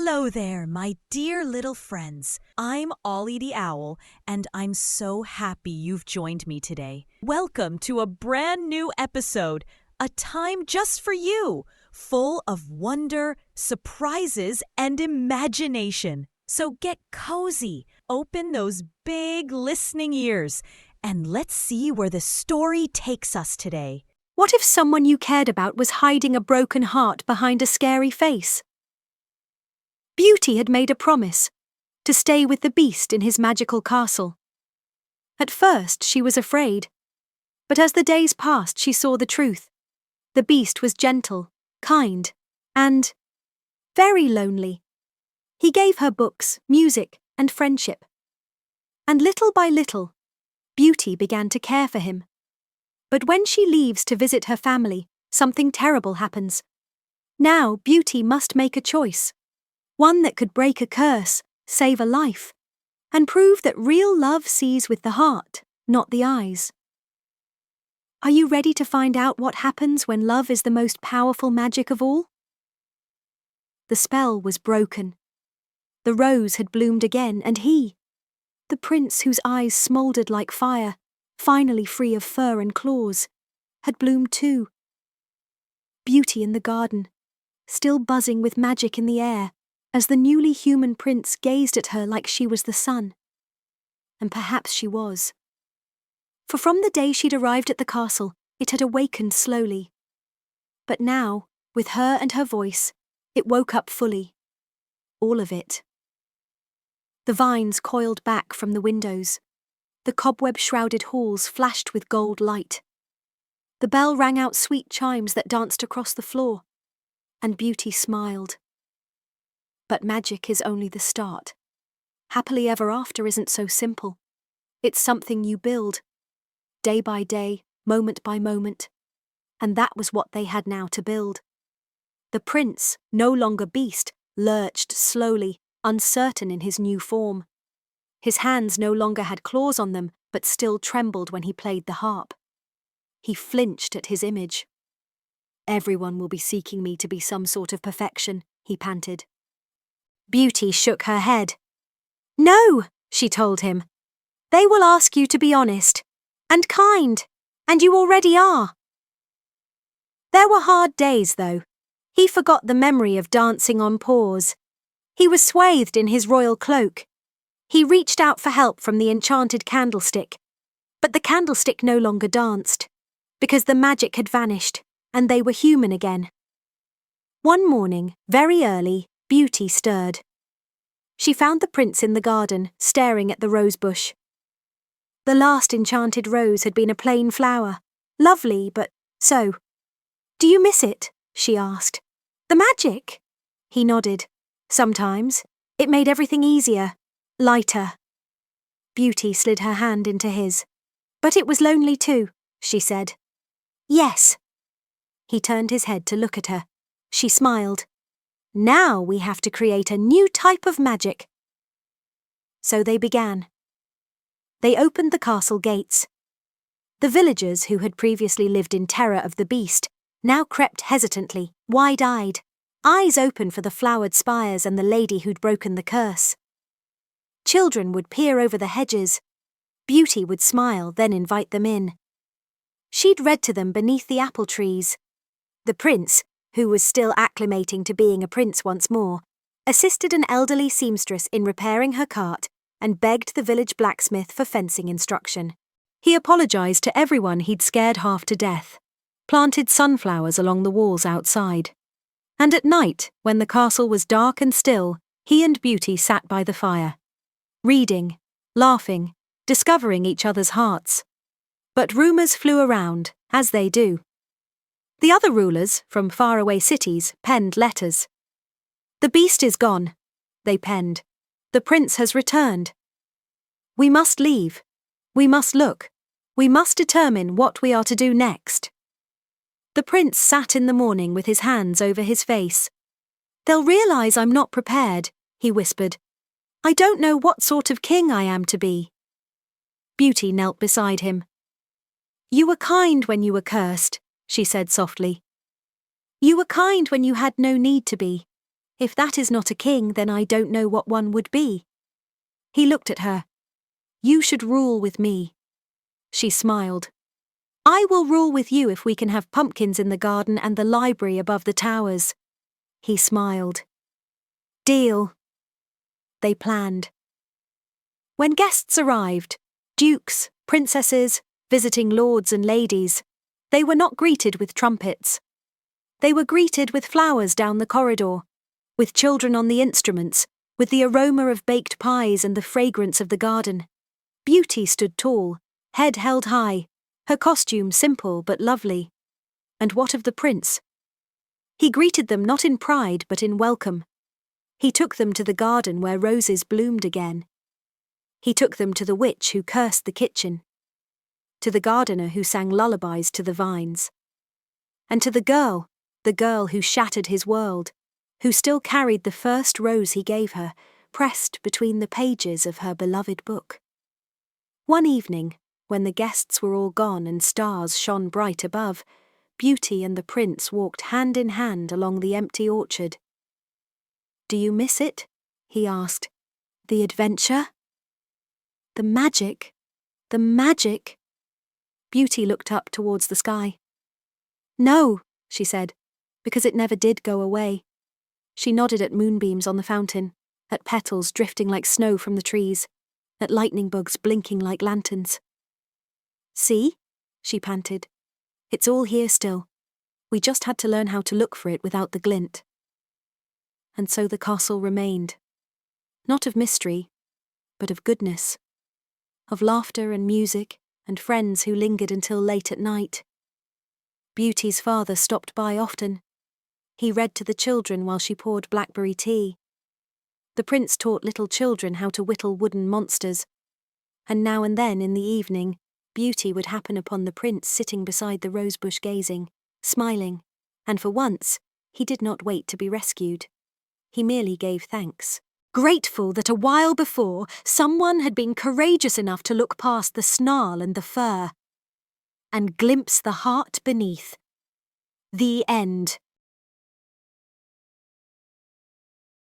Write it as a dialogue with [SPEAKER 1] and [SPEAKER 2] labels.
[SPEAKER 1] Hello there, my dear little friends. I'm Ollie the Owl, and I'm so happy you've joined me today. Welcome to a brand new episode, a time just for you, full of wonder, surprises, and imagination. So get cozy, open those big listening ears, and let's see where the story takes us today.
[SPEAKER 2] What if someone you cared about was hiding a broken heart behind a scary face? Beauty had made a promise to stay with the Beast in his magical castle. At first, she was afraid, but as the days passed, she saw the truth. The Beast was gentle, kind, and very lonely. He gave her books, music, and friendship. And little by little, Beauty began to care for him. But when she leaves to visit her family, something terrible happens. Now, Beauty must make a choice. One that could break a curse, save a life, and prove that real love sees with the heart, not the eyes. Are you ready to find out what happens when love is the most powerful magic of all? The spell was broken. The rose had bloomed again, and he, the prince whose eyes smouldered like fire, finally free of fur and claws, had bloomed too. Beauty in the garden, still buzzing with magic in the air, as the newly human prince gazed at her like she was the sun. And perhaps she was. For from the day she'd arrived at the castle, it had awakened slowly. But now, with her and her voice, it woke up fully. All of it. The vines coiled back from the windows. The cobweb-shrouded halls flashed with gold light. The bell rang out sweet chimes that danced across the floor. And Beauty smiled. But magic is only the start. Happily ever after isn't so simple. It's something you build, day by day, moment by moment. And that was what they had now to build. The prince, no longer Beast, lurched slowly, uncertain in his new form. His hands no longer had claws on them, but still trembled when he played the harp. He flinched at his image. Everyone will be seeking me to be some sort of perfection, he panted. Beauty shook her head. No, she told him. They will ask you to be honest and kind, and you already are. There were hard days, though. He forgot the memory of dancing on paws. He was swathed in his royal cloak. He reached out for help from the enchanted candlestick, but the candlestick no longer danced, because the magic had vanished, and they were human again. One morning, very early, Beauty stirred. She found the prince in the garden, staring at the rose bush. The last enchanted rose had been a plain flower, lovely, but so. Do you miss it? She asked. The magic? He nodded. Sometimes. It made everything easier, lighter. Beauty slid her hand into his. But it was lonely too, she said. Yes. He turned his head to look at her. She smiled. Now we have to create a new type of magic. So they began. They opened the castle gates. The villagers who had previously lived in terror of the Beast now crept hesitantly, wide-eyed, eyes open for the flowered spires and the lady who'd broken the curse. Children would peer over the hedges. Beauty would smile, then invite them in. She'd read to them beneath the apple trees. The prince, who was still acclimating to being a prince once more, assisted an elderly seamstress in repairing her cart and begged the village blacksmith for fencing instruction. He apologized to everyone he'd scared half to death, planted sunflowers along the walls outside. And at night, when the castle was dark and still, he and Beauty sat by the fire, reading, laughing, discovering each other's hearts. But rumours flew around, as they do. The other rulers, from faraway cities, penned letters. The Beast is gone, they penned. The prince has returned. We must leave. We must look. We must determine what we are to do next. The prince sat in the morning with his hands over his face. They'll realise I'm not prepared, he whispered. I don't know what sort of king I am to be. Beauty knelt beside him. You were kind when you were cursed, she said softly. You were kind when you had no need to be. If that is not a king, then I don't know what one would be. He looked at her. You should rule with me. She smiled. I will rule with you if we can have pumpkins in the garden and the library above the towers. He smiled. Deal. They planned. When guests arrived, dukes, princesses, visiting lords and ladies, they were not greeted with trumpets. They were greeted with flowers down the corridor, with children on the instruments, with the aroma of baked pies and the fragrance of the garden. Beauty stood tall, head held high, her costume simple but lovely. And what of the prince? He greeted them not in pride but in welcome. He took them to the garden where roses bloomed again. He took them to the witch who cursed the kitchen, to the gardener who sang lullabies to the vines, and to the girl who shattered his world, who still carried the first rose he gave her, pressed between the pages of her beloved book. One evening, when the guests were all gone and stars shone bright above, Beauty and the prince walked hand in hand along the empty orchard. Do you miss it? He asked. The adventure? The magic? The magic? Beauty looked up towards the sky. No, she said, because it never did go away. She nodded at moonbeams on the fountain, at petals drifting like snow from the trees, at lightning bugs blinking like lanterns. See? She panted. It's all here still. We just had to learn how to look for it without the glint. And so the castle remained. Not of mystery, but of goodness. Of laughter and music, and friends who lingered until late at night. Beauty's father stopped by often. He read to the children while she poured blackberry tea. The prince taught little children how to whittle wooden monsters. And now and then in the evening, Beauty would happen upon the prince sitting beside the rosebush gazing, smiling, and for once, he did not wait to be rescued. He merely gave thanks, grateful that a while before someone had been courageous enough to look past the snarl and the fur, and glimpse the heart beneath. The end.